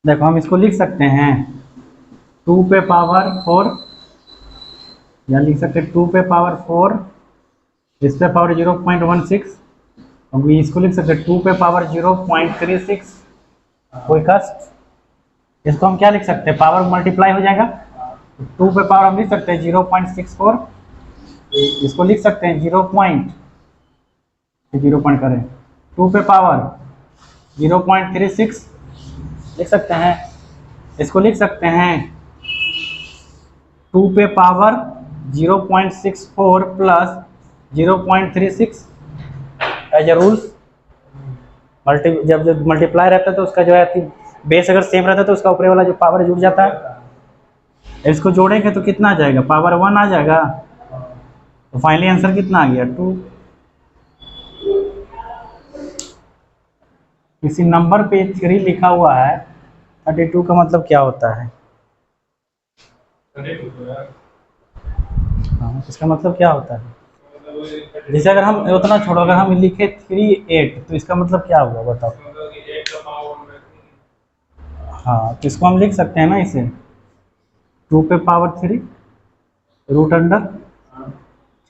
देखो हम इसको लिख सकते हैं 2 पे पावर 4, या लिख सकते हैं 2 पे पावर 4, इस पे पावर 0.16, और इसको लिख सकते हैं 2 पे पावर 0.36। कोई कष्ट, इसको हम क्या लिख सकते हैं, पावर मल्टीप्लाई हो जाएगा। 2 पे पावर हम लिख सकते हैं 0.64, इसको लिख सकते हैं 0 पॉइंट करें 2 पे पावर 0.36 लिख सकते हैं। इसको लिख सकते हैं 2 पे power 0.64 plus 0.36 as a rules. जब मल्टीप्लाई रहता है तो उसका जो है बेस अगर सेम रहता है तो उसका ऊपर वाला जो पावर जुड़ जाता है। इसको जोड़ेंगे तो कितना आ जाएगा, पावर 1 आ जाएगा। तो फाइनली आंसर कितना आ गया, 2। किसी नंबर पे 3 लिखा हुआ है, 32 का मतलब क्या होता है? हाँ, इसका मतलब क्या होता है? जैसे अगर हम उतना छोड़ो, अगर हम लिखे 38 तो इसका मतलब क्या हुआ बताओ? हाँ, तो इसको हम लिख सकते हैं ना, इसे 2 पे पावर 3 रूट अंडर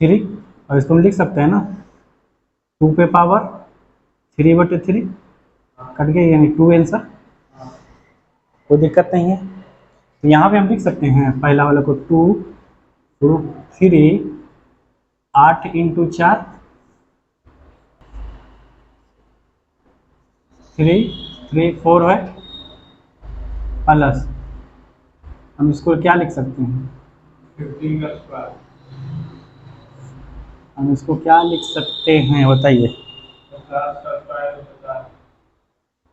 3, और इसको हम लिख सकते हैं ना 2 पे पावर 3/3, कट गया यानी 2 आंसर। कोई दिक्कत नहीं है। तो यहाँ पे हम लिख सकते हैं पहला वाला को 2 रूट 3 8 इंटू 4 3 3 4 है, प्लस हम इसको क्या लिख सकते हैं, 15 का स्क्वायर। हम इसको क्या लिख सकते हैं बताइए?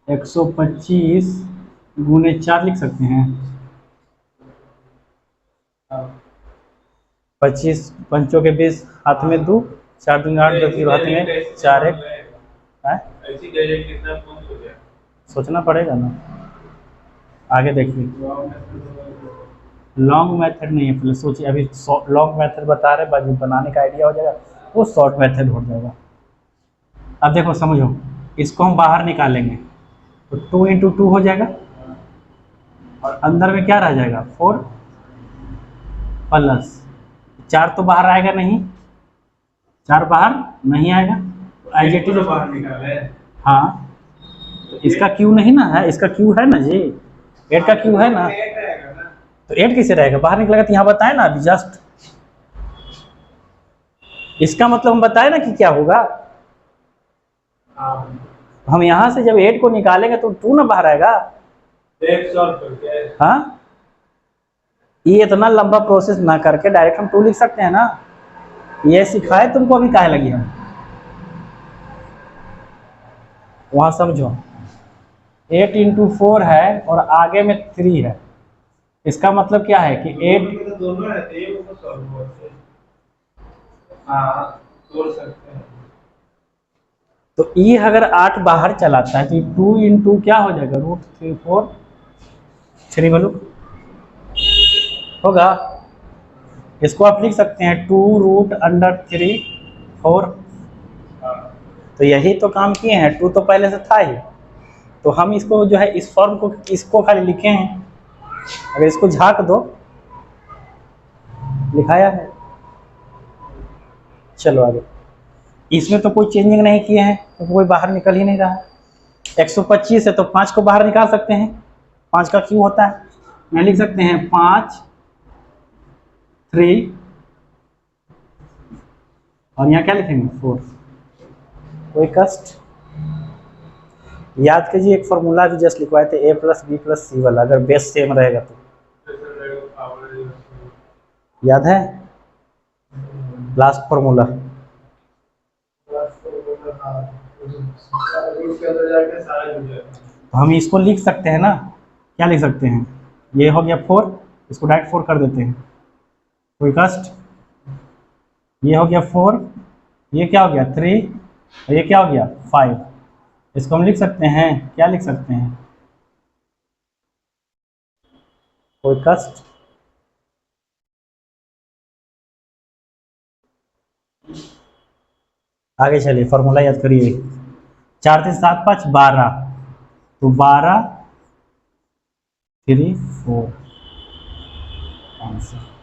125 गुने 4 लिख सकते हैं। 25 पंचों के 20, हाथ में 2, 4 दूनी 8, 10 हाथ में 4 1 है। सोचना पड़ेगा ना, आगे देखिए। लॉन्ग मेथड नहीं है, पहले सोचिए। अभी लॉन्ग मेथड बता रहे, बाकी बनाने का आइडिया हो जाएगा, वो शॉर्ट मेथड हो जाएगा। अब देखो समझो, इसको हम बाहर निकालेंगे तो 2 इंटू 2 हो जाएगा, और अंदर में क्या रह जाएगा 4, प्लस 4 तो बाहर आएगा नहीं, 4 बाहर नहीं आएगा, तो एज इट इज बाहर निकाले। हाँ, तो इसका क्यू नहीं ना है, इसका क्यू है ना जी, 8 का क्यू है ना, तो 8 कैसे रहेगा, बाहर निकलेगा। तो यहाँ बताए ना अभी जस्ट, इसका मतलब हम बताए ना कि क्या होगा। हम यहाँ से जब 8 को निकालेंगे तो 2 ना बाहर आएगा। हाँ, ये इतना लंबा प्रोसेस ना करके डायरेक्ट हम 2 लिख सकते हैं ना। ये सिखाए तुमको, अभी काहे लगी हम, वहां समझो। 8 इंटू 4 है और आगे में 3 है, इसका मतलब क्या है कि 8 दोनों है, तो ये अगर 8 बाहर चलाता है तो 2 इंटू क्या हो जाएगा, रूट 3 4 3 बोलो होगा। इसको आप लिख सकते हैं 2 रूट अंडर 3 4। तो यही तो काम किए हैं, 2 तो पहले से था ही, तो हम इसको जो है इस फॉर्म को, इसको खाली लिखे हैं। अगर इसको झाँक दो, लिखाया है। चलो आगे, इसमें तो कोई चेंजिंग नहीं किए हैं, तो कोई बाहर निकल ही नहीं रहा है। 125 है तो 5 को बाहर निकाल सकते हैं, 5 का क्यों होता है, मैं लिख सकते हैं 5 3, और यहाँ क्या लिखेंगे 4। कोई कष्ट, याद कीजिए एक फॉर्मूला भी जस्ट लिखवाए थे, a प्लस बी प्लस सी वाला, अगर बेस सेम रहेगा तो, याद है लास्ट फॉर्मूला। तो हम इसको लिख सकते हैं ना, क्या लिख सकते हैं, ये हो गया 4, इसको डायरेक्ट 4 कर देते हैं। कोई कष्ट, ये हो गया 4, ये क्या हो गया 3, और ये क्या हो गया 5। इसको हम लिख सकते हैं, क्या लिख सकते हैं, कोई कष्ट। आगे चलिए, फॉर्मूला याद करिए। 4 3 7 5 12, तो 12 3 4 आंसर।